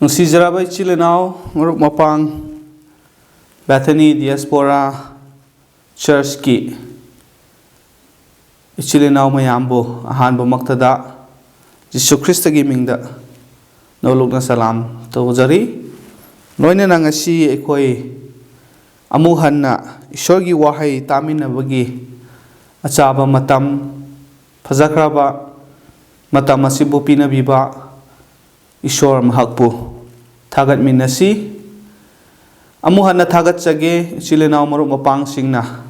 Nungsizaraba ichilinao marup mapang Bethany Diaspora Church ki ichilinao mayambo ahanba maktada Jisu Krista gi mingda nolukna salam tawjari noina nangasi ekoi amuhanna ishor gi wahai taminabagi achaba matam fajakraba matam asibu pinabiba ishor mahakpu thagat minasi amuhanna thagat chage chilenau marup mapang singna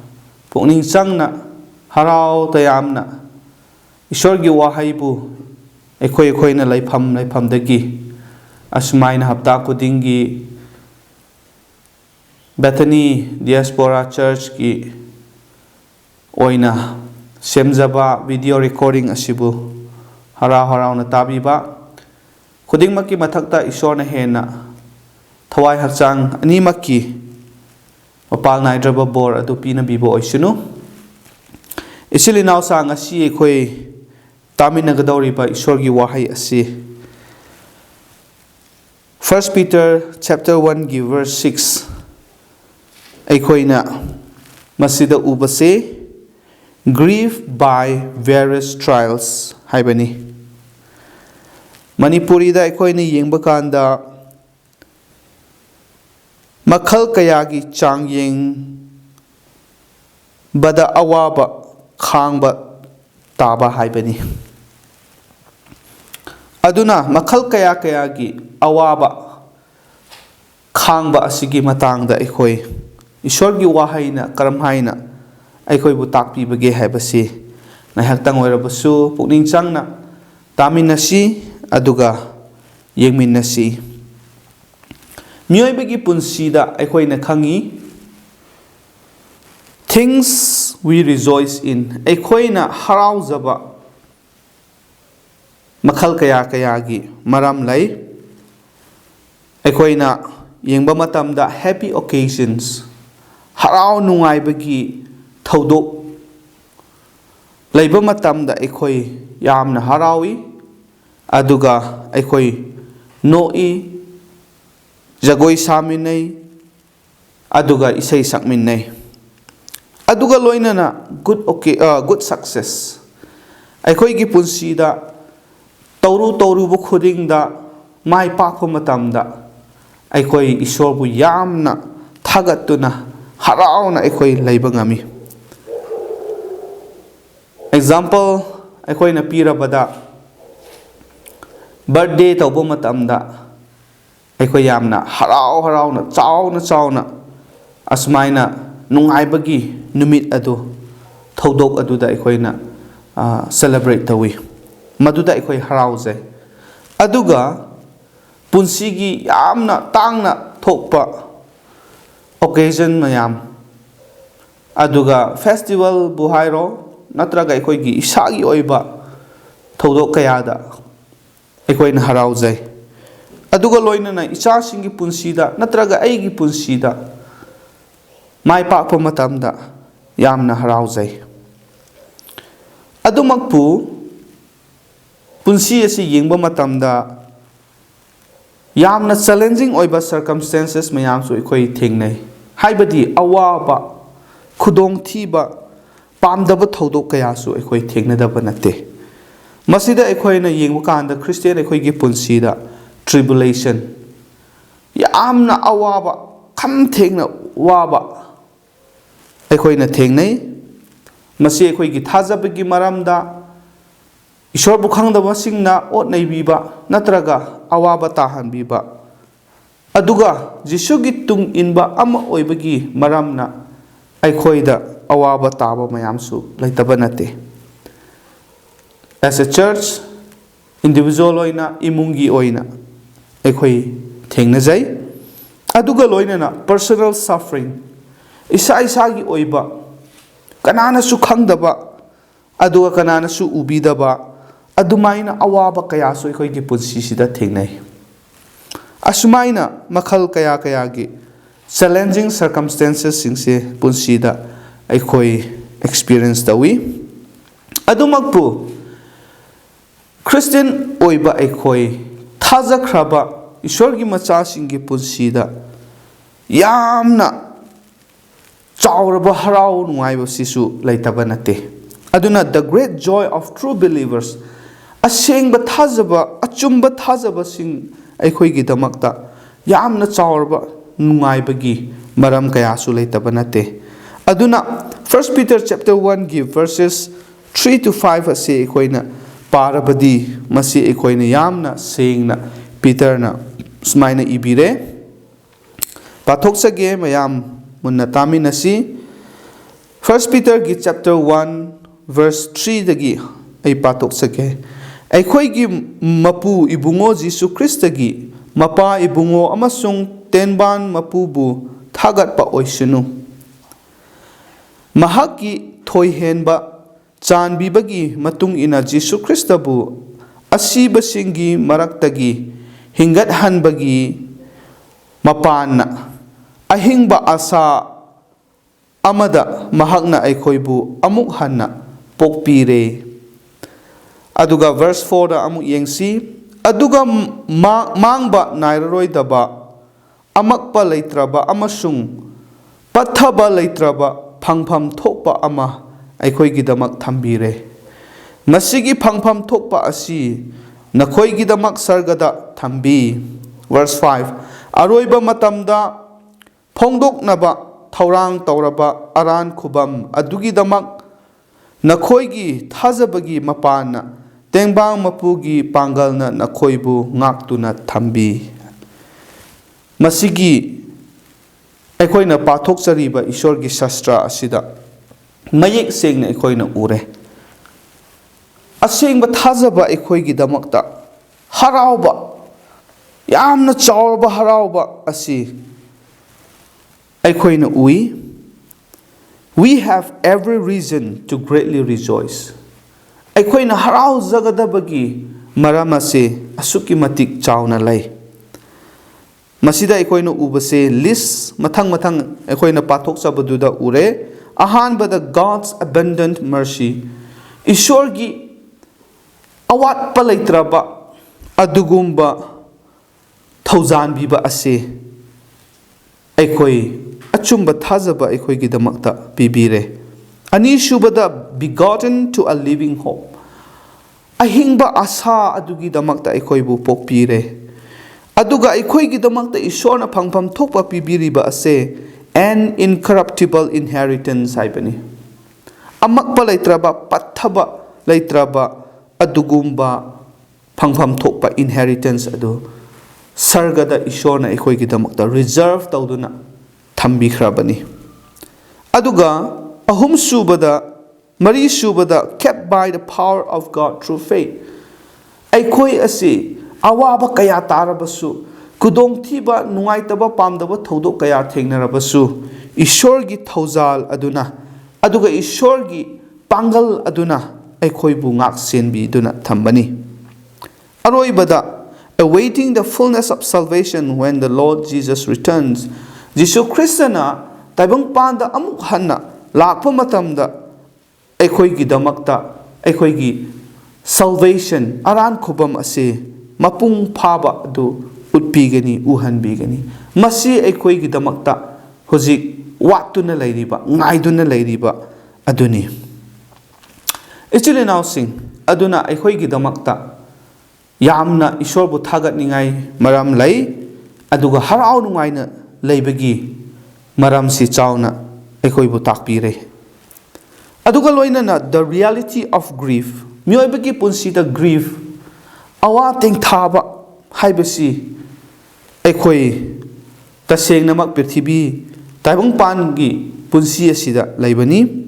pukning changna harau tayamna ishor gi wahai bu ekoi na laifam dagi asmaina hapta kudingi Bethany Diaspora Church ki oina semjaba video recording asibu harau na tabiba khuding makki mathakta ishor na hena thawai hakchang ani makki mapal naidraba bor adu pina bibo oisunu isilinaw sa ngasi ekhoi taminagadawriba ishor gi wahai asi 1 Peter chapter 1 gi verse 6 ekhoina masida ubase grieved by various trials haibani Manipuri da ekhoina yengba kanda makhal kayagi changyeng bada awaba khangba taba haibani aduna makhal kayagi awaba khangba asigi matangda ekhoi ishor gi wahaina karam haina ekhoi bu takpibage haibasi nahaktang oirabasu pukning changna taminasi aduga yengminnasi mioibagi punsida ekhoina khangi things we rejoice in ekhoina harauzaba makhal kayagi maram lai ekhoina yengba matamda happy occasions harau nungaibagi thodok leiba matamda ekhoi yamna harawi aduga ekhoi noi jagoi saminai aduga isai sakminai aduga loinana good success ekhoi gi punsida tawru bu khudingda mai pakpa matamda ekhoi ishor bu yamna thagatuna harauna ekhoi leiba ngami example ekhoi na pirabada birthday tawbo matamda ekhoi yamna harauna chauna asmaina nungaibagi numit adu thodok aduda ekhoina celebrate tawi maduda ekhoi harauzai aduga punsigi yamna tangna thokpa occasion mayam aduga festival buhairo natraga ekhoi gi isagi oiba thodok kayada ekhoina harauzai aduga loinana icha singi punsida natraga aigi punsida mai pakpa matamda yamna harauzai adumakpu punsi asi yengba matamda yamna challenging oiba circumstances mayam su ekhoi thengnai haibadi awaba khudong thiba pamdaba thodok kaya su ekhoi thengnadaba nate masida ekhoina yengba kanda Christian ekhoi gi punsida tribulation yamna awaba kham thengna waba ekhoina thengnai masi ekhoi gi thajabagi maramda ishor bu khangdaba singna otnai biba natraga awaba tahanbiba aduga Jisu gi tung inba ama oibagi maramna ekhoida awaba taba mayamsu laitaba nate as a church individual oina imungi oina ekhoi thengnajai aduga loinana personal suffering isagi oiba kanana su khangdaba aduga kanana su ubidaba adumaina awaba kaya su ekhoi gi punsi sida thengnai asumaina makhal kaya gi challenging circumstances singse punsida ekhoi experience dawi adumakpu Christian oiba ekhoi thajakraba ꯏꯁꯣꯔꯒꯤ ꯃꯆꯥꯁꯤꯡꯒꯤ ꯄꯨꯟꯁꯤꯗ ꯌꯥꯝꯅ ꯆꯥꯎꯔꯕ ꯍꯔꯥꯎ ꯅꯨꯡꯉꯥꯏꯕꯁꯤꯁꯨ ꯂꯩꯇꯕ ꯅꯠꯇꯦ. ꯑꯗꯨꯅ the great joy of true believers, ꯑꯁꯦꯡꯕ ꯊꯥꯖꯕ, ꯑꯆꯨꯝꯕ ꯊꯥꯖꯕꯁꯤꯡ ꯑꯩꯈꯣꯏꯒꯤꯗꯃꯛꯇ ꯌꯥꯝꯅ ꯆꯥꯎꯔꯕ ꯅꯨꯡꯉꯥꯏꯕꯒꯤ ꯃꯔꯝ ꯀꯌꯥꯁꯨ ꯂꯩꯇꯕ ꯅꯠꯇꯦ. ꯑꯗꯨꯅ 1 Peter chapter 1ꯒꯤ verses 3 to 5 ꯑꯁꯤ ꯑꯩꯈꯣꯏꯅ ꯄꯥꯔꯕꯗꯤ ꯃꯁꯤ ꯑꯩꯈꯣꯏꯅ ꯌꯥꯝꯅ ꯁꯦꯡꯅ ꯄꯤꯇꯔꯅ ꯁꯨꯃꯥꯏꯅ ꯏꯕꯤꯔꯦ. ꯄꯥꯊꯣꯛꯆꯒꯦ, ꯃꯌꯥꯝ ꯃꯨꯟꯅ ꯇꯥꯃꯤꯟꯅꯁꯤ. 1 Peterꯒꯤ chapter 1 verse 3ꯗꯒꯤ ꯑꯩ ꯄꯥꯊꯣꯛꯆꯒꯦ. ꯑꯩꯈꯣꯏꯒꯤ ꯃꯄꯨ ꯏꯕꯨꯡꯉꯣ ꯖꯤꯁꯨ ꯈ꯭ꯔꯤꯁꯇꯒꯤ ꯃꯄꯥ ꯏꯕꯨꯡꯉꯣ ꯑꯃꯁꯨꯡ ꯇꯦꯟꯕꯥꯟ ꯃꯄꯨꯕꯨ ꯊꯥꯒꯠꯄ ꯑꯣꯏꯁꯅꯨ. ꯃꯍꯥꯛꯀꯤ ꯊꯣꯏꯍꯦꯟꯕ ꯆꯥꯟꯕꯤꯕꯒꯤ ꯃꯇꯨꯡ ꯏꯟꯅ ꯖꯤꯁꯨ ꯈ꯭ꯔꯤꯁꯇꯕꯨ ꯑꯁꯤꯕꯁꯤꯡꯒꯤ ꯃꯔꯛꯇꯒꯤ ꯍꯤꯡꯒꯠꯍꯟꯕꯒꯤ ꯃꯄꯥꯟꯅ ꯑꯍꯤꯡꯕ ꯑꯁꯥ ꯑꯃꯗ ꯃꯍꯥꯛꯅ ꯑꯩꯈꯣꯏꯕꯨ ꯑꯃꯨꯛ ꯍꯟꯅ ꯄꯣꯛꯄꯤꯔꯦ. ꯑꯗꯨꯒ verse 4ꯗ ꯑꯃꯨꯛ ꯌꯦꯡꯁꯤ. ꯑꯗꯨꯒ ꯃꯥꯡꯕ ꯅꯥꯏꯔꯔꯣꯏꯗꯕ, ꯑꯃꯛꯄ ꯂꯩꯇ꯭ꯔꯕ ꯑꯃꯁꯨꯡ ꯄꯠꯊꯕ ꯂꯩꯇ꯭ꯔꯕ ꯐꯪꯐꯝ ꯊꯣꯛꯄ ꯑꯃ ꯑꯩꯈꯣꯏꯒꯤꯗꯃꯛ ꯊꯝꯕꯤꯔꯦ. ꯃꯁꯤꯒꯤ ꯐꯪꯐꯝ ꯊꯣꯛꯄ ꯑꯁꯤ ꯅꯈꯣꯏꯒꯤꯗꯃꯛ ꯁꯔꯒꯗ ꯊꯝꯕꯤ. verse 5 ꯑꯔꯣꯏꯕ ꯃꯇꯝꯗ ꯐꯣꯡꯗꯣꯛꯅꯕ ꯊꯧꯔꯥꯡ ꯇꯧꯔꯕ ꯑꯔꯥꯟ ꯈꯨꯕꯝ ꯑꯗꯨꯒꯤꯗꯃꯛ ꯅꯈꯣꯏꯒꯤ ꯊꯥꯖꯕꯒꯤ ꯃꯄꯥꯟꯅ ꯇꯦꯡꯕꯥꯡ ꯃꯄꯨꯒꯤ ꯄꯥꯡꯒꯜꯅ ꯅꯈꯣꯏꯕꯨ ꯉꯥꯛꯇꯨꯅ ꯊꯝꯕꯤ. ꯃꯁꯤꯒꯤ ꯑꯩꯈꯣꯏꯅ ꯄꯥꯊꯣꯛꯆꯔꯤꯕ ꯏꯁꯣꯔꯒꯤ ꯁꯥꯁꯇ꯭ꯔ ꯑꯁꯤꯗ ꯃꯌꯦꯛ ꯁꯦꯡꯅ ꯑꯩꯈꯣꯏꯅ ꯎꯔꯦ. ꯑꯁꯦꯡꯕ ꯊꯥꯖꯕ ꯑꯩꯈꯣꯏꯒꯤꯗꯃꯛꯇ ꯍꯔꯥꯎꯕ, ꯌꯥꯝꯅ ꯆꯥꯎꯔꯕ ꯍꯔꯥꯎꯕ ꯑꯁꯤ ꯑꯩꯈꯣꯏꯅ ꯎꯏ. We have every reason to greatly rejoice. ꯑꯩꯈꯣꯏꯅ ꯍꯔꯥꯎꯖꯒꯗꯕꯒꯤ ꯃꯔꯝ ꯑꯁꯤ ꯑꯁꯨꯛꯀꯤ ꯃꯇꯤꯛ ꯆꯥꯎꯅ ꯂꯩ. ꯃꯁꯤꯗ ꯑꯩꯈꯣꯏꯅ ꯎꯕꯁꯦ ꯂꯤꯁ ꯃꯊꯪ ꯑꯩꯈꯣꯏꯅ ꯄꯥꯊꯣꯛꯆꯕꯗꯨꯗ ꯎꯔꯦ. ꯑꯍꯥꯟꯕꯗ God's abundant mercy, ꯏꯁꯣꯔꯒꯤ ꯑꯋꯥꯠꯄ ꯂꯩꯇ꯭ꯔꯕ ꯑꯗꯨꯒꯨꯝꯕ ꯊꯧꯖꯥꯟꯕꯤꯕ ꯑꯁꯤ ꯑꯩꯈꯣꯏ ꯑꯆꯨꯝꯕ ꯊꯥꯖꯕ ꯑꯩꯈꯣꯏꯒꯤꯗꯃꯛꯇ ꯄꯤꯕꯤꯔꯦ. ꯑꯅꯤꯁꯨꯕꯗ begotten to a living hope, ꯑꯍꯤꯡꯕ ꯑꯁꯥ ꯑꯗꯨꯒꯤꯗꯃꯛꯇ ꯑꯩꯈꯣꯏꯕꯨ ꯄꯣꯛꯄꯤꯔꯦ. ꯑꯗꯨꯒ ꯑꯩꯈꯣꯏꯒꯤꯗꯃꯛꯇ ꯏꯁꯣꯔꯅ ꯐꯪꯐꯝ ꯊꯣꯛꯄ ꯄꯤꯕꯤꯔꯤꯕ ꯑꯁꯦ an incorruptible inheritance ꯍꯥꯏꯕꯅꯤ. ꯑꯃꯛꯄ ꯂꯩꯇ꯭ꯔꯕ, ꯄꯠꯊꯕ ꯂꯩꯇ꯭ꯔꯕ ꯑꯗꯨꯒꯨꯝꯕ ꯐꯪꯐꯝ ꯊꯣꯛꯄ inheritance ꯑꯗꯨ ꯁꯔꯒꯗ ꯏꯁꯣꯔꯅ ꯑꯩꯈꯣꯏꯒꯤꯗꯃꯛꯇ ꯔꯤꯖꯔቭ ꯇꯧꯗꯨꯅ ꯊꯝꯕꯤꯈ꯭ꯔꯕꯅꯤ. ꯑꯗꯨꯒ ꯃꯔꯤꯁꯨꯕꯗ kept by the power of God through faith. ꯑꯩꯈꯣই ꯑꯁꯤ ꯑꯋꯥꯕ ꯀꯌꯥ ꯇꯥꯔꯕꯁꯨ, ꯈꯨꯗꯣꯡꯊꯤꯕ, ꯅꯨꯡꯉꯥꯏꯇꯕ, ꯄꯥꯝꯗꯕ ꯊꯧꯗꯣꯛ ꯀꯌꯥ ꯊꯦꯡꯅꯔꯕꯁꯨ ꯏꯁꯣꯔꯒꯤ ꯊꯧꯖꯥꯜ ꯑꯗꯨꯅ ꯑꯗꯨꯒ ꯏꯁꯣꯔꯒꯤ ꯄꯥꯡꯒꯜ ꯑꯗꯨꯅ ꯑꯩꯈꯣꯏꯕꯨ ꯉꯥꯛ-ꯁꯦꯟꯕꯤꯗꯨꯅ ꯊꯝꯕꯅꯤ. ꯑꯔꯣꯏꯕꯗ awaiting the fullness of salvation when the Lord Jesus returns. ꯖꯤꯁꯨ ꯈ꯭ꯔꯤꯁꯇꯅ ꯇꯥꯏꯕꯪꯄꯥꯟꯗ ꯑꯃꯨꯛ ꯍꯟꯅ ꯂꯥꯛꯄ ꯃꯇꯝꯗ ꯑꯩꯈꯣꯏꯒꯤꯗꯃꯛꯇ ꯑꯩꯈꯣꯏꯒꯤ salvation, ꯑꯔꯥꯟ ꯈꯨꯕꯝ ꯑꯁꯤ ꯃꯄꯨꯡ ꯐꯥꯕ ꯑꯗꯨ ꯎꯠꯄꯤꯒꯅꯤ, ꯎꯍꯟꯕꯤꯒꯅꯤ. ꯃꯁꯤ ꯑꯩꯈꯣꯏꯒꯤꯗꯃꯛꯇ ꯍꯧꯖꯤꯛ ꯋꯥꯠꯇꯨꯅ ꯂꯩꯔꯤꯕ, ꯉꯥꯏꯗꯨꯅ ꯂꯩꯔꯤꯕ ꯑꯗꯨꯅꯤ. ꯏꯆꯤꯜ ꯏꯅꯥꯎꯁꯤꯡ, ꯑꯗꯨꯅ ꯑꯩꯈꯣꯏꯒꯤꯗꯃꯛꯇ ꯌꯥꯝꯅ ꯏꯁꯣꯔꯕꯨ ꯊꯥꯒꯠꯅꯤꯡꯉꯥꯏ ꯃꯔꯝ ꯂꯩ. ꯑꯗꯨꯒ ꯍꯔꯥꯎ ꯅꯨꯡꯉꯥꯏꯅ ꯂꯩꯕꯒꯤ ꯃꯔꯝꯁꯤ ꯆꯥꯎꯅ ꯑꯩꯈꯣꯏꯕꯨ ꯇꯥꯛꯄꯤꯔꯦ. ꯑꯗꯨꯒ ꯂꯣꯏꯅꯅ the reality of grief, ꯃꯤꯑꯣꯏꯕꯒꯤ ꯄꯨꯟꯁꯤꯗ grief, ꯑꯋꯥ ꯇꯦꯡꯊꯥꯕ ꯍꯥꯏꯕꯁꯤ ꯑꯩꯈꯣꯏ ꯇꯁꯦꯡꯅꯃꯛ ꯄ꯭ꯔꯤꯊꯤꯕꯤ ꯇꯥꯏꯕꯪꯄꯥꯟꯒꯤ ꯄꯨꯟꯁꯤ ꯑꯁꯤꯗ ꯂꯩꯕꯅꯤ.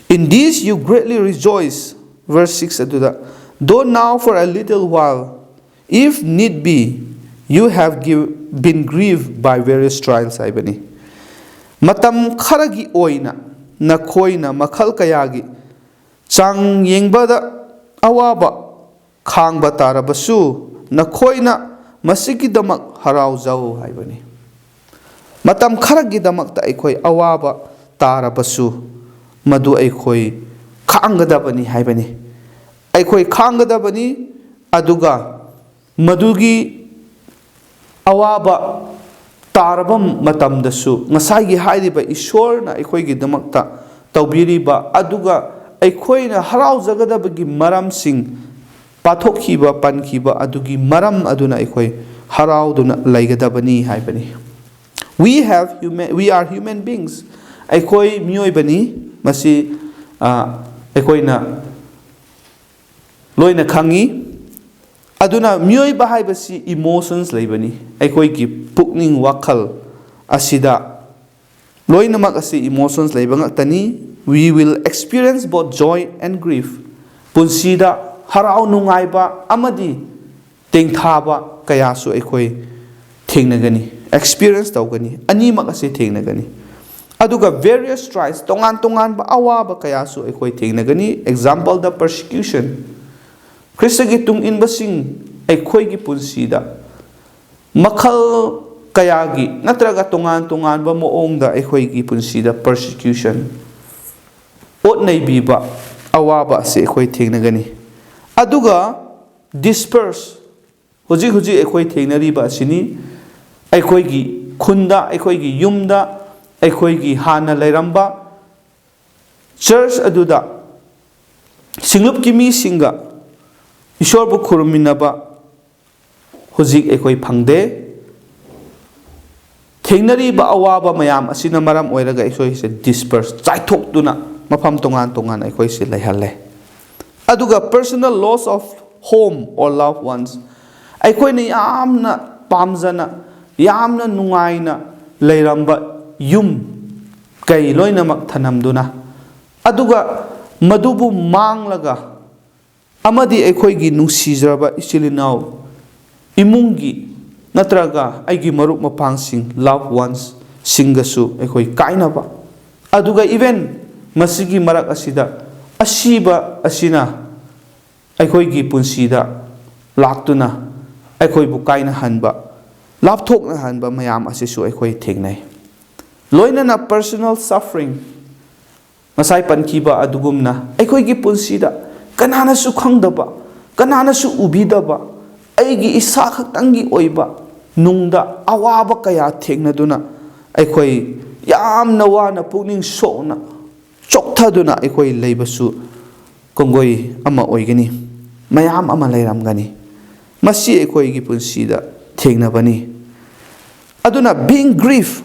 In this you greatly rejoice, verse 6 ꯑꯗꯨꯗ, though now for a little while, if need be, you have been grieved by various trials hꯥꯏꯕꯅꯤ. matam kharagi oina nakoina makhal kayagi chang yengbada awaba khangba tarabasu nakoina masigidamak harauzau haibani matam kharagidamak ta aikoi awaba tarabasu madu aikoi khangadabani haibani aikoi khangadabani aduga madugi awaba tarabam matamdasu ngasai hairiba ishorna aikoigidamakta tawbiriba aduga aikoina haraujagadabi maramsing pathokhiba pankhiba adugi maram aduna aikoi harauduna laigadabani haibani. We are human beings. Aikoi mioibani masi aikoina loina khangi aduna mioiba haibasi emotions laibani aikoi ki pukning wakhal asida loina mak asi emotions laiba ngaktani. We will experience both joy and grief. Punsida harau nungaiba amadi tengthaba kayasu aikoi thengnagani experience tawgani animak ase thengnagani aduga various trials tongan ba awaba kayasu aikoi thengnagani. Example the persecution Kristagi tung inbasing aikoi gi punsida makhal kayagi natraga tongan ba moongda aikoi gi punsida persecution ot nei biba awaba ase aikoi thengnagani aduga disperse huji aikoi thengnariba asini aikoigi khunda aikoigi yumda aikoigi hana lairamba church aduda singlup ki mi singa ishor bu khuruminaba huji aikoi phangde thengnariba awaba mayam asina maram oiraga aikoi se disperse chaithok tuna mafam tongan aikoi se laihalle aduga personal loss of home or loved ones aikoi ni yamna pamjana yamna nungaina leiramba yum kai loinamak thanamduna aduga madubu manglaga amadi aikhoigi nungsijraba ichilinau imungi natraga aigi marup mapangsing loved ones singasu aikoi kainaba aduga even masigi marak asida asiba asina aikhoigi punsida laktuna aikoi bu kaina hanba lapthokna hanba mayam asisu aikoi thengnai loinana personal suffering masai pankhiba adugumna aikoi gi punsida kanana su khangdaba kanana su ubidaba aigi isa khaktangi oiba nungda awaba kaya thengnaduna aikoi yamna wana pukning sona chokthaduna aikoi leibasu kongoi ama oigani mayam ama leiramgani masi aikoi gi punsida thengnabani aduna being grief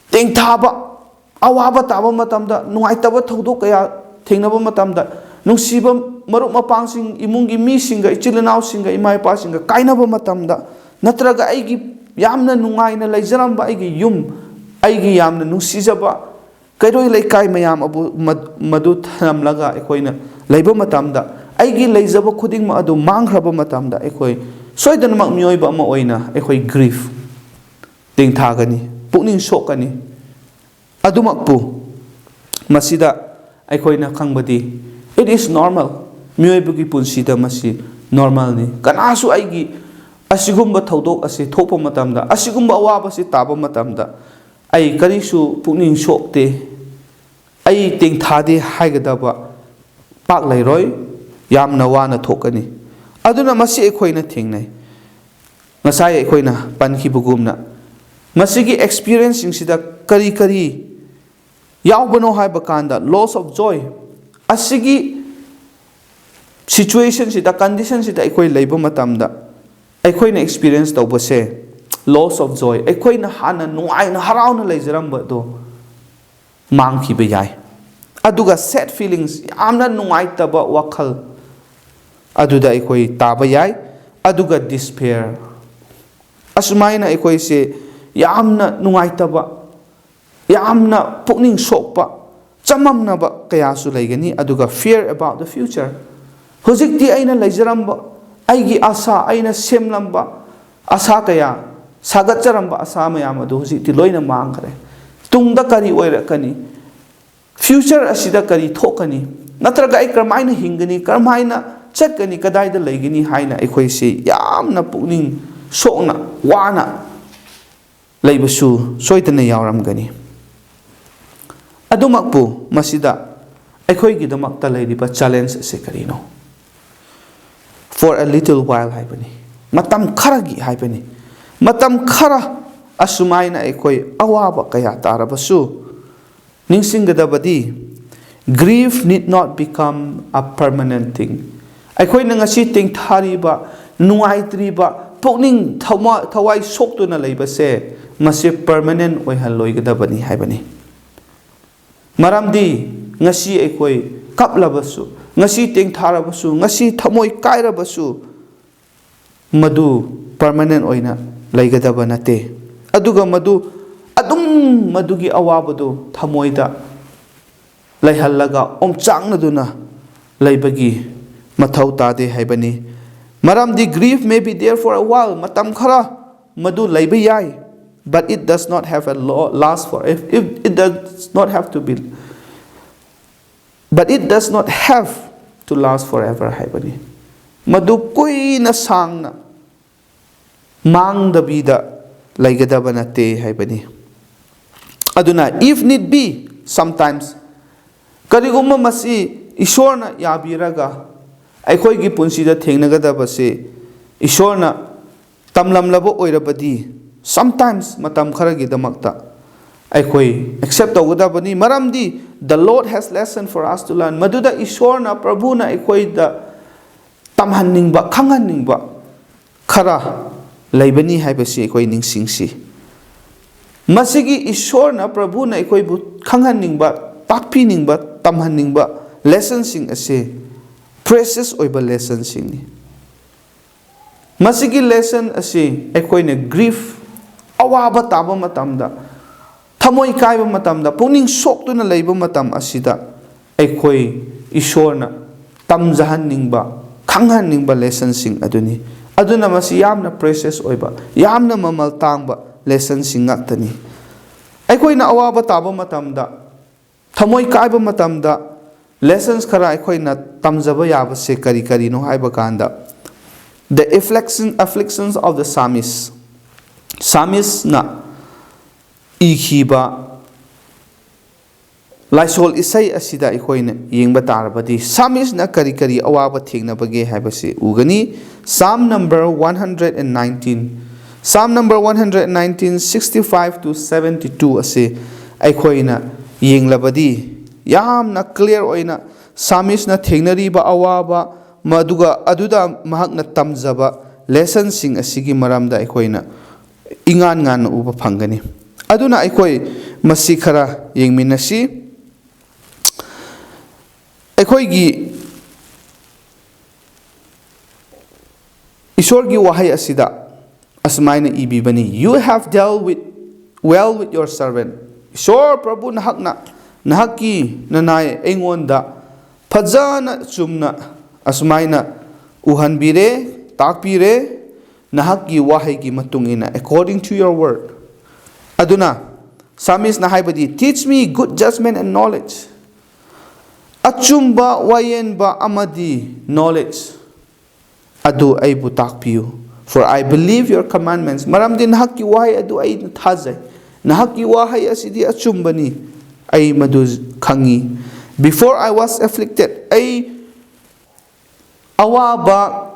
tengthaba awaba taba matamda nungaitaba thodok kaya thengnaba matamda nungsiba marup mapangsing imungi mi singa ichilinau singa imai pa singa kainaba matamda natraga aigi yamna nungaina leijaramba aigi yum aigi yamna nungsijaba kairoi leikai mayam abu madu thamlaga ekoina leiba matamda aigi leijaba khuding ma adu manghraba matamda ekoi soidanmak mioiba ama oina ekoi grief tengthagani pukning sokani adumakpu masida aikoina khangbadi it is normal mioibugi punsida masi normal ni kanasu aigi asigumba thodok ase thokpa matamda asigumba awaba si taba matamda ai karisu pukning sokte ai tengthade haigadaba pak lairoi yamna wana thokani aduna masi ekoina thengnai ngasai ekoina pankibugumna masigi experiencing sida kari yaubano haiba kanda loss of joy asigi situation sida condition sida ekoi leiba matamda ekoina experience tawbase loss of joy ekoina hana nuaina harauna leijaramba do mangkhiba yai aduga sad feelings yamna nuaitaba wakhal aduda ekoi taba yai aduga despair asmaina ekoi se yamna nuaitaba yamna pukning sokpa chamamnaba kayasu leigani aduga fear about the future hojikti aina leijaramba aigi asa aina semlamba asa kaya sagatjaramba asa mayam adu hojikti loina mangkhare tungda kari oirakani future asida kari thokani natraga ai karmaina hingani karmaina chakani kadaida leigani haina ekoi se yamna pukning sokna wana leibasu soitana yawramgani adumakpu masida aikhoigi damakta leiriba challenge se karino for a little while haibani matam kharagi haibani matam khara asumaina aikoi awaba kaya tarabasu ningsinggadabadi grief need not become a permanent thing. Aikoi na ngasi tingthariba nungaitriba pokning thawai soktuna leibase masi permanent oihalloigadabani haibani. Maramdi ngasi aikoi kaplabasu ngasi tingtharabasu ngasi thamoi kairabasu madu permanent oina laigadaba nate. Aduga madugi awabadu thamoida laihallaga omchangna laibagi mathau tade haibani. Maramdi grief may be there for a while, matam khara madu laiba yai, but it does not have a last for if it does not have to be, but it does not have to last forever haibani. Madu kuina sangna mang dabida laigadaba nate haibani. Aduna if need be sometimes karigumma masi ishorna yabiraga aikoi gi punsida thengnagadabase ishorna tamlamlabo oirabadi sometimes matam kharagi damakta aikoi accept tawgadabani. Maramdi the Lord has lesson for us to learn. Maduda ishorna prabhuna aikoi da tamhanningba khanghaningba khara laibani haibasi aikoi ningsingsi. Masigi ishorna prabhuna aikoi bu khanghaningba takpiningba tamhaningba lessons sing ase precious oiba lessons sing ni. Masigi lesson ase aikoi ne grief awaba taba matamda thamoi kaiba matamda puning soktuna leiba matam asida aikoi ishorna tamjahaningba khanghaningba lessons sing aduni. Aduna masi yamna precious oiba yamna mamal tangba lessons sing ngaktani. Aikoi na awaba taba matamda thamoi kaiba matamda lessons khara aikoi na tamjaba yabase kari kari no haiba kanda the afflictions of the psalmist na ikhiba laisol isai asida aikoi na yengba tarabadi psalmist na kari kari awaba thengnabage haibase ugani. Psalm number 119 65 to 72 ase aikoi na yenglabadi yamna clear oina psalmist na thengnariba awaba maduga aduda mahakna tamjaba lesson sing asigi maramda aikoina ingan ngan uba phangani. Aduna aikoi masi khara yengminasi aikoi gi ishor gi wahai asida asmaina ibibani you have dealt well with your servant. Ishor prabhu nahaki nanai engonda fajana chumna asmaina uhanbire takpire nahaki wahai matungina according to your word. Aduna psalmist na haibadi teach me good judgment and knowledge. Achumba wayenba amadi knowledge adu aibu takpiu for I believe your commandments. Maramdi nahaki wahai adu ay thazai nahaki wahai asidi achumbani ay maduz khangi. Before I was afflicted ay awaba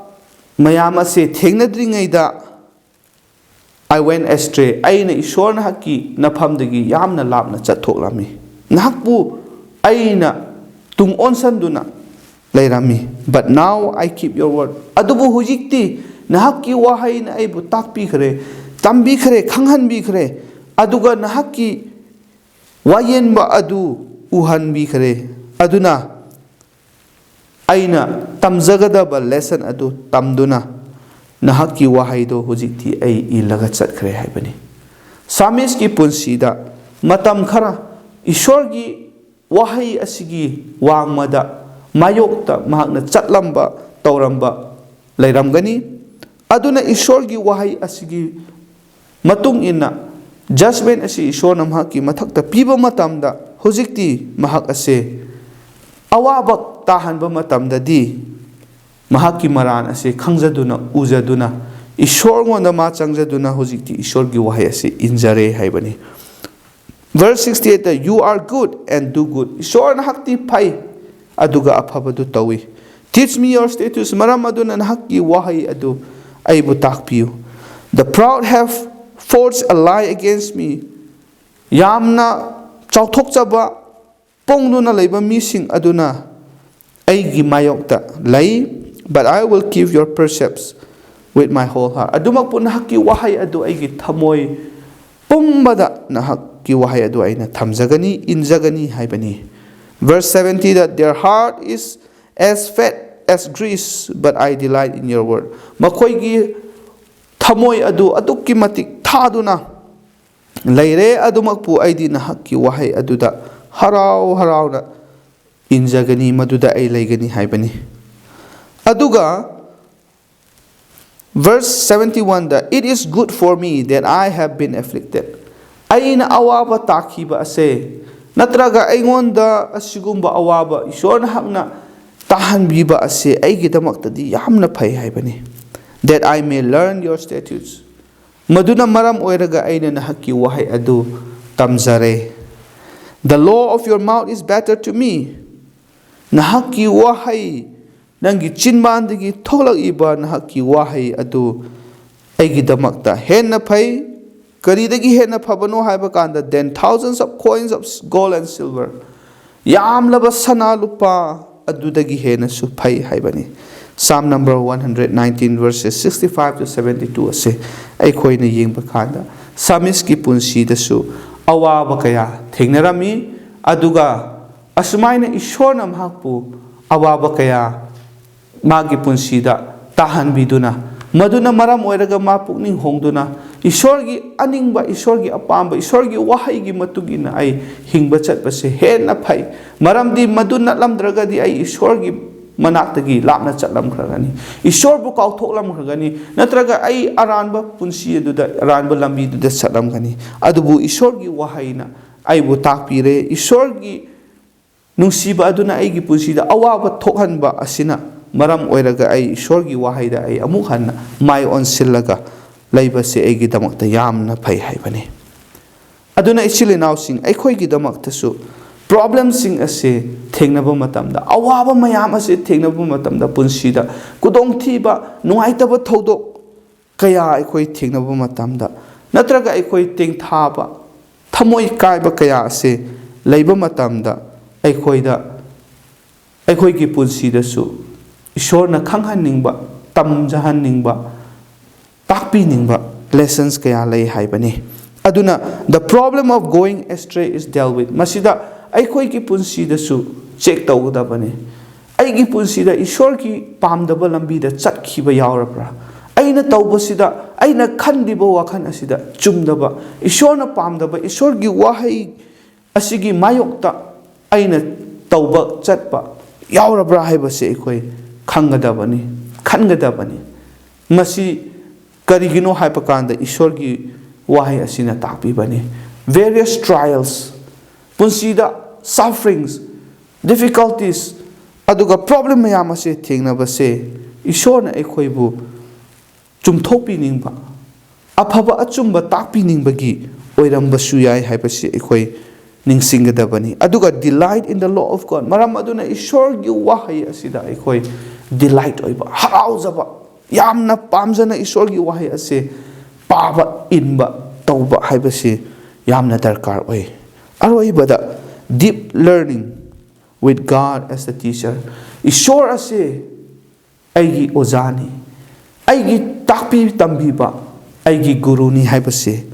mayama se thengnadringaida I went astray. Aina ishor na haki na phamdagi yamna lapna chathoklami nahakpu aina tung onsanduna leirami but now I keep your word. Adubu hujikti nahaki wahai na aibu takpi khare tambi khare khanghanbi khare aduga nahaki wayenba adu uhanbi khare aduna aina tamjagadaba lesson adu tamduna nahaki wahaido hujikti ai ilaga chatkhre haibani. Psalmist ki punsida matam khara ishor gi wahai asigi wangmada mayokta mahakna chatlamba tawramba leiramgani. Aduna ishor gi wahai asigi matung inna judgment asi ishor na mahaki mathakta piba matamda hujikti mahak ase awabak tahanba matamdadi mahaki maran ase khangjaduna ujaduna ishor ngonda ma changjaduna hujikti ishor gi wahai ase injare haibani. Verse 68 you are good and do good. Ishor na hakti pai aduga aphabadu tawi. Teach me your statutes maram aduna na hakki wahai adu aibu takpiu. The proud have forged a lie against me. Yamna chauthokchaba pongduna leiba mising aduna aigi mayokta lay, but I will keep your precepts with my whole heart. Adumak po nahaki wahay adu aigi thamoy pumbada nahaki wahay adu ay na thamjagani injagani haibani. Verse 70, that their heart is as fat as grease, but I delight in your word. Makoygi thamoy adu adukki matik thaduna leire adumak po ay di nahaki wahay aduda haraw na injagani maduda ay laygani haibani. Aduga verse 71, that it is good for me that I have been afflicted. Ay na awaba takiba ase natraga aingonda asigumba awaba isor na hakna tahan biba ase ay gidamakta di yamna phay haibani. That I may learn your statutes. Maduna maram oiraga ay na nahaki wahay adu tamzare. The law of your mouth is better to me. Nahaki wahay nangi chinmandagi tholak iba nahaki wahay adu ay gidamakta henna phay. Karidagi henna phabano haiba kanda then thousands of coins of gold and silver. Yam laba sana lupa adudagi henna su phay haibani. Psalm number 119 verses 65 to 72 ase aikoi na yengba kanda samis ki punsi dasu awaba kaya thengnarami aduga asumaina ishorna mahakpu awaba kaya magi punsi da tahan biduna maduna maram oiraga ma pukning hongduna ishorgi aningba ishorgi apamba ishorgi wahaigi matugina ai hingba chatbase henna phai maramdi maduna lamdraga di ai ishorgi manaktagi lapna chatlam khragani ishor bu kauthoklam khragani natraga ai aranba punsi aduda aranba lambi duda chatlam gani adubu ishorgi wahaina ai bu takpire ishorgi nungsiba aduna aigi punsida awaba thokhanba asina maram oiraga ai ishorgi wahaida ai amuk hanna mai onsillaga laibase aigi damakta yamna phai haibani. Aduna ichile nausing aikoi gi damakta su problem sing ase thengnaba matamda awaba mayam ase thengnaba matamda punsida kudong thiba nuaitaba thodok kaya aikoi thengnaba matamda natraga aikoi tengthaba thamoi kaiba kaya ase leiba matamda aikoida aikoi gi punsida su ishorna khanghaningba tamjahaningba takpiningba lessons kaya lei haibani. Aduna the problem of going astray is dealt with. Masida aikoi ki punsida su check tawgadabani. Aigi punsida ishor ki pamdaba lambi da chatkhiba yaurabra. Aina tawbasida aina khandiba wakhan asida chumdaba ishorna pamdaba ishor gi wahai asigi mayokta aina tawba chatpa yaurabra haibase aikoi khangadabani masi karigino haipakanda ishor gi wahai asina takpibani. Various trials punsida sufferings difficulties aduga problem mayam ase thengnabase ishorna aikhoibu chumthokpiningba afaba achumba takpiningba oirambasu yai haibase aikoi ningsinggadabani. Aduga delight in the law of God maram aduna ishor gi wahai asida aikoi delight oiba harauzaba yamna pamjana ishor gi wahai ase paba inba tauba haibase yamna darkar oi. Aroibada deep learning with God as the teacher. Ishor ase aigi ozani aigi takpi tambiba aigi guruni haibase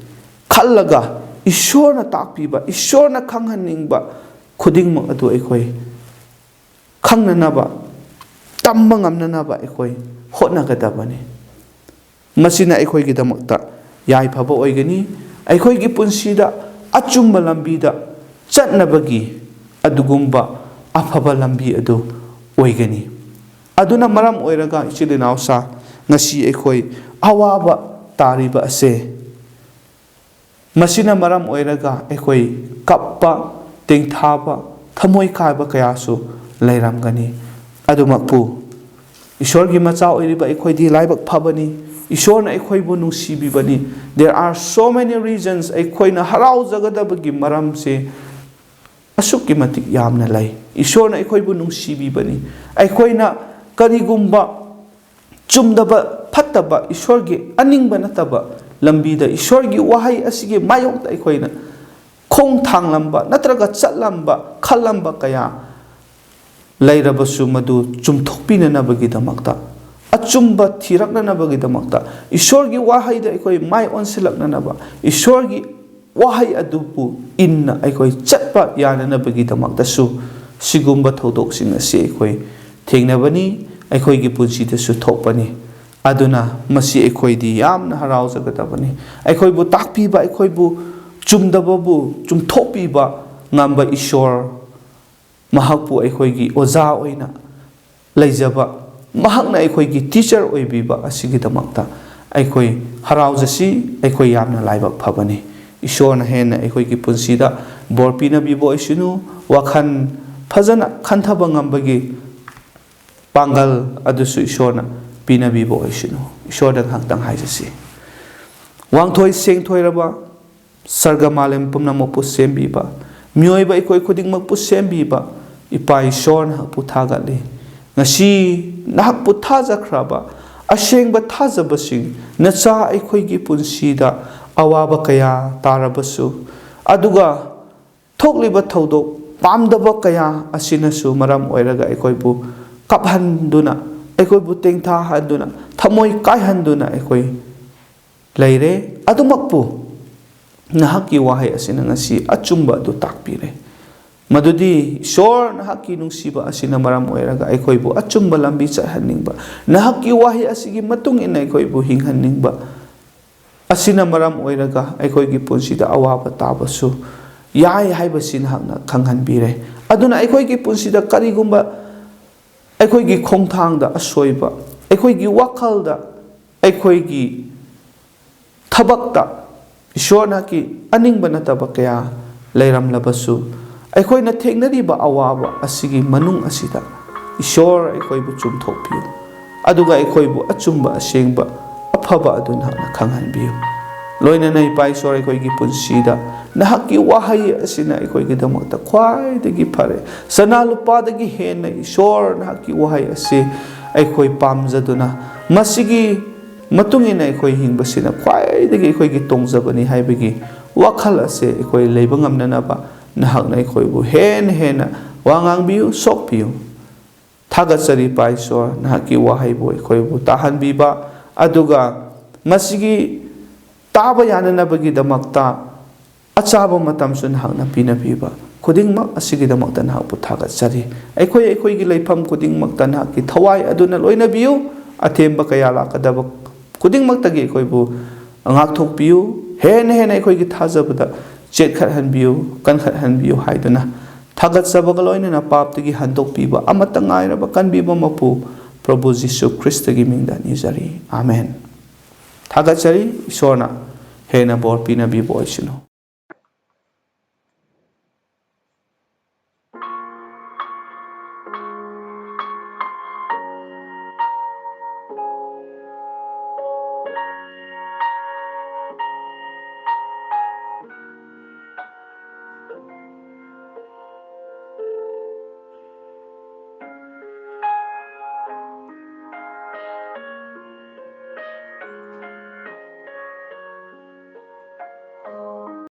khallaga ishorna takpiba ishorna khanghaningba khudingma adu aikoi khangnanaba tamba ngamnanaba aikoi hotnagadabani. Masina aikoi gi damakta yai phaba oigani aikoi gi punsida achumba lambida chatnabagi adugumba afaba lambi adu oigani. Aduna maram oiraga ichilinausa ngasi aikoi awaba tariba ase masina maram oiraga aikoi kappa tengthaba thamoi kaiba kayasu leiramgani. Adumakpu ishorgi macha oiriba aikoi di laibak phabani ishorna aikhoibu nungsibibani. There are so many reasons aikhoina haraujagadabi maram se asukki matik yamna lai. Ishorna aikhoibu nungsibibani aikhoina karigumba chumdaba ꯐꯠꯇꯕ ꯏꯁꯣꯔꯒꯤ ꯑꯅꯤꯡꯕ ꯅꯠꯇꯕ ꯂꯝꯕꯤꯗ ꯏꯁꯣꯔꯒꯤ ꯋꯥꯍꯩ ꯑꯁꯤꯒꯤ ꯃꯥꯌꯣꯛꯇ ꯑꯩꯈꯣꯏꯅ ꯈꯣꯡ ꯊꯥꯡꯂꯝꯕ ꯅꯠꯇ꯭ꯔꯒ ꯆꯠꯂꯝꯕ ꯈꯜꯂꯝꯕ ꯀꯌꯥ ꯂꯩꯔꯕꯁꯨ ꯃꯗꯨ ꯆꯨꯝꯊꯣꯛꯄꯤꯅꯅꯕꯒꯤꯗꯃꯛꯇ ꯑꯆꯨꯝꯕ ꯊꯤꯔꯛꯅꯅꯕꯒꯤꯗꯃꯛꯇ ꯏꯁꯣꯔꯒꯤ ꯋꯥꯍꯩꯗ ꯑꯩꯈꯣꯏ ꯃꯥꯏ ꯑꯣꯟꯁꯤꯜꯂꯛꯅꯅꯕ ꯏꯁꯣꯔꯒꯤ ꯋꯥꯍꯩ ꯑꯗꯨꯕꯨ ꯏꯟꯅ ꯑꯩꯈꯣꯏ ꯆꯠꯄ ꯌꯥꯅꯅꯕꯒꯤꯗꯃꯛꯇꯁꯨ ꯁꯤꯒꯨꯝꯕ ꯊꯧꯗꯣꯛꯁꯤꯡ ꯑꯁꯤ ꯑꯩꯈꯣꯏ ꯊꯦꯡꯅꯕꯅꯤ ꯑꯩꯈꯣꯏꯒꯤ ꯄꯨꯟꯁꯤꯗꯁꯨ ꯊꯣꯛꯄꯅꯤ ꯑꯗꯨꯅ ꯃꯁꯤ ꯑꯩꯈꯣꯏꯗꯤ ꯌꯥꯝꯅ ꯍꯔꯥꯎꯖꯒꯗꯕꯅꯤ ꯑꯩꯈꯣꯏꯕꯨ ꯇꯥꯛꯄꯤꯕ ꯑꯩꯈꯣꯏꯕు ꯆꯨꯝꯗꯕꯕꯨ ꯆꯨꯝꯊꯣꯛꯄꯤꯕ ꯉꯝꯕ ꯏꯁꯣꯔ ꯃꯍꯥꯛꯄꯨ ꯑꯩꯈꯣꯏꯒꯤ ꯑꯣꯖꯥ ꯑꯣꯏꯅ ꯂꯩꯖꯕ ꯃꯍꯥꯛꯅ ꯑꯩꯈꯣꯏꯒꯤ ꯇꯤꯆꯔ ꯑꯣꯏꯕꯤꯕ ꯑꯁꯤꯒꯤꯗꯃꯛꯇ ꯑꯩꯈꯣꯏ ꯍꯔꯥꯎꯖꯁꯤ ꯑꯩꯈꯣꯏ ꯌꯥꯝꯅ ꯂꯥꯏꯕꯛ ꯐꯕꯅꯤ ꯏꯁꯣꯔꯅ ꯍꯦꯟꯅ ꯑꯩꯈꯣꯏꯒꯤ ꯄꯨꯟꯁꯤꯗ ꯕꯣꯔ ꯄꯤꯅꯕꯤꯕ ꯑꯣꯏꯁꯅꯨ ꯋꯥꯈꯜ ꯐꯖꯅ ꯈꯟꯊꯕ ꯉꯝꯕꯒꯤ ꯄꯥꯡꯒꯜ ꯑꯗꯨꯁꯨ ꯏꯁꯣꯔꯅ ꯄꯤꯅꯕꯤꯕ ꯑꯣꯏꯁꯅꯨ ꯏꯁꯣꯔꯗ ꯉꯥꯏꯍꯥꯛꯇꯪ ꯍꯥꯏꯖꯁꯤ ꯋꯥꯡꯊꯣꯏ ꯁꯦꯡꯊꯣꯏꯔꯕ ꯁꯔꯒ ꯃꯥꯂꯦꯝ ꯄꯨꯝꯅꯃꯛꯄꯨ ꯁꯦꯝꯕꯤꯕ ꯃꯤꯑꯣꯏꯕ ꯑꯩꯈꯣꯏ ꯈꯨꯗꯤꯡꯃꯛꯄꯨ ꯁꯦꯝꯕꯤꯕ ꯏꯄꯥ ꯏꯁꯣꯔ ꯅꯍꯥꯛꯄꯨ ꯊꯥꯒꯠꯂꯤ ꯉꯁꯤ ꯅꯍꯥꯛꯄꯨ ꯊꯥꯖꯈ꯭ꯔꯕ ꯑꯁꯦꯡꯕ ꯊꯥꯖꯕꯁꯤꯡ ꯅꯆꯥ ꯑꯩꯈꯣꯏꯒꯤ ꯄꯨꯟꯁꯤꯗ ꯑꯋꯥꯕ ꯀꯌꯥ ꯇꯥꯔꯕꯁꯨ ꯑꯗꯨꯒ ꯊꯣꯛꯂꯤꯕ ꯊꯧꯗꯣꯛ ꯄꯥꯝꯗꯕ ꯀꯌా ꯑꯁꯤꯅꯁꯨ ꯃꯔꯝ ꯑꯣꯏꯔꯒ ꯑꯩꯈꯣꯏꯕꯨ ꯀꯞꯍꯟꯗꯨꯅ ꯑꯩꯈꯣꯏꯕꯨ ꯇꯦꯡꯊꯥꯍꯟꯗꯨꯅ ꯊꯃꯣꯏ ꯀꯥꯏꯍꯟꯗꯨꯅ ꯑꯩꯈꯣই ꯂꯩꯔꯦ ꯑꯗꯨꯃꯛꯄꯨ ꯅꯍꯥꯛꯀꯤ ꯋꯥꯍꯩ ꯑꯁꯤꯅ ꯉꯁꯤ ꯑꯆꯨꯝꯕ ꯑꯗꯨ ꯇꯥꯛꯄꯤꯔꯦ ꯃꯗꯨꯗꯤ ꯏꯁꯣꯔ ꯅꯍꯥꯛꯀꯤ ꯅꯨꯡꯁꯤꯕ ꯑꯁꯤꯅ ꯃꯔꯝ ꯑꯣꯏꯔꯒ ꯑꯩꯈꯣꯏꯕꯨ ꯑꯆꯨꯝꯕ ꯂꯝꯕꯤ ꯆꯠꯍꯟꯅꯤꯡꯕ ꯅꯍꯥꯛꯀꯤ ꯋꯥꯍꯩ ꯑꯁꯤꯒꯤ ꯃꯇꯨꯡ ꯏꯟꯅ ꯑꯩꯈꯣꯏꯕꯨ ꯍꯤꯡꯍꯟꯅꯤꯡꯕ ꯑꯁꯤꯅ ꯃꯔꯝ ꯑꯣꯏꯔꯒ ꯑꯩꯈꯣꯏꯒꯤ ꯄꯨꯟꯁꯤꯗ ꯑꯋꯥꯕ ꯇꯥꯕꯁꯨ ꯌꯥꯏ ꯍꯥꯏꯕꯁꯤ ꯅꯍꯥꯛꯅ ꯈꯪꯍꯟꯕꯤꯔꯦ ꯑꯗꯨꯅ ꯑꯩꯈꯣꯏꯒꯤ ꯄꯨꯟꯁꯤꯗ ꯀꯔꯤꯒꯨꯝꯕ ꯑꯩꯈꯣꯏꯒꯤ ꯈꯣꯡꯊꯥꯡꯗ ꯑꯁꯣꯏꯕ ꯑꯩꯈꯣꯏꯒꯤ ꯋꯥꯈꯜꯗ ꯑꯩꯈꯣꯏꯒꯤ ꯊꯕꯛꯇ ꯏꯁꯣꯔꯅꯀꯤ ꯑꯅꯤꯡꯕ ꯅꯠꯇꯕ ꯀꯌꯥ ꯂꯩꯔꯝꯂꯕꯁꯨ ꯑꯩꯈꯣꯏꯅ ꯊꯦꯡꯅꯔꯤꯕ ꯑꯋꯥꯕ ꯑꯁꯤꯒꯤ ꯃꯅꯨꯡ ꯑꯁꯤꯗ ꯏꯁꯣꯔ ꯑꯩꯈꯣꯏꯕꯨ ꯆꯨꯝꯊꯣꯛꯄꯤꯌꯨ ꯑꯗꯨꯒ ꯑꯩꯈꯣꯏꯕꯨ ꯑꯆꯨꯝꯕ ꯑꯁꯦꯡꯕ ꯑꯐꯕ ꯑꯗꯨ ꯅꯍꯥꯛꯅ ꯈꯪꯍꯟꯕꯤꯌꯨ ꯂꯣꯏꯅꯅ ꯏꯄꯥ ꯏꯁꯣꯔ ꯑꯩꯈꯣꯏꯒꯤ ꯄꯨꯟꯁꯤꯗ ꯅꯍꯥꯛꯀꯤ ꯋꯥꯍꯩ ꯑꯁꯤꯅ ꯑꯩꯈꯣꯏꯒꯤꯗꯃꯛꯇ ꯈ꯭ꯋꯥꯏꯗꯒꯤ ꯐꯔꯦ ꯁꯅꯥ ꯂꯨꯄꯥꯗꯒꯤ ꯍꯦꯟꯅ ꯏꯁꯣꯔ ꯅꯍꯥꯛꯀꯤ ꯋꯥꯍꯩ ꯑꯁꯤ ꯑꯩꯈꯣꯏ ꯄꯥꯝꯖꯗꯨꯅ ꯃꯁꯤꯒꯤ ꯃꯇꯨꯡ ꯏꯟꯅ ꯑꯩꯈꯣꯏ ꯍꯤꯡꯕꯁꯤꯅ ꯈ꯭ꯋꯥꯏꯗꯒꯤ ꯑꯩꯈꯣꯏꯒꯤ ꯇꯣꯡꯖꯕꯅꯤ ꯍꯥꯏꯕꯒꯤ ꯋꯥꯈꯜ ꯑꯁꯤ ꯑꯩꯈꯣই ꯂꯩꯕ ꯉꯝꯅꯅꯕ ꯅꯍꯥꯛꯅ ꯑꯩꯈꯣꯏꯕꯨ ꯍꯦꯟꯅ ꯍꯦꯟꯅ ꯋꯥ ꯉꯥꯡꯕꯤꯌꯨ ꯁꯣꯛꯄꯤꯌꯨ ꯊꯥꯒꯠꯆꯔꯤ ꯏꯄꯥ ꯏꯁꯣꯔ ꯅꯍꯥꯛꯀꯤ ꯋꯥꯍꯩꯕꯨ ꯑꯩꯈꯣꯏꯕꯨ ꯇꯥꯍꯟꯕꯤꯕ ꯑꯗꯨꯒ ꯃꯁꯤꯒꯤ ꯇꯥꯕ ꯌꯥꯅꯅꯕꯒꯤꯗꯃꯛꯇ ꯑꯆꯥꯕ ꯃꯇꯝꯁꯨ ꯅꯍꯥꯛꯅ ꯄꯤꯅꯕꯤꯕ ꯈꯨꯗꯤꯡꯃꯛ ꯑꯁꯤꯒꯤꯗꯃꯛꯇ ꯅꯍꯥꯛꯄꯨ ꯊꯥꯒꯠꯆꯔꯤ ꯑꯩꯈꯣꯏꯒꯤ ꯂꯩꯐꯝ ꯈꯨꯗꯤꯡꯃꯛꯇ ꯅꯍꯥꯛꯀꯤ ꯊꯋꯥꯏ ꯑꯗꯨꯅ ꯂꯣꯏꯅꯕꯤꯌꯨ ꯑꯊꯦꯝꯕ ꯀꯌా ꯂꯥꯛꯀꯗꯕ ꯈꯨꯗꯤꯡꯃꯛꯇꯒꯤ ꯑꯩꯈꯣꯏꯕꯨ ꯉꯥꯛꯊꯣꯛꯄꯤꯌꯨ ꯍꯦꯟꯅ ꯍꯦꯟꯅ ꯑꯩꯈꯣꯏꯒꯤ ꯊꯥꯖꯕꯗ ꯆꯦꯠꯈꯠꯍꯟꯕꯤꯌꯨ ꯀꯟꯈꯠꯍꯟꯕꯤꯌꯨ ꯍꯥꯏꯗꯨꯅ ꯊꯥꯒꯠꯆꯕꯒ ꯂꯣꯏꯅꯅ ꯄꯥꯞꯇꯒꯤ ꯍꯟꯗꯣꯛꯄꯤꯕ ꯑꯃꯠꯇ ꯉꯥꯏꯔꯕ ꯀꯟꯕꯤꯕ ꯃꯄꯨ ꯄ꯭ꯔꯚꯨ ꯖꯤꯁꯨ ꯈ꯭ꯔꯤꯁꯇꯒꯤ ꯃꯤꯡꯗ ꯅꯤꯖꯔꯤ ꯑꯥꯃꯦꯟ ꯊꯥꯒꯠꯆꯔꯤ ꯏꯁꯣꯔꯅ ꯍꯦꯟꯅ ꯕꯣꯔ ꯄꯤꯅꯕꯤꯕ ꯑꯣꯏꯁꯅꯨ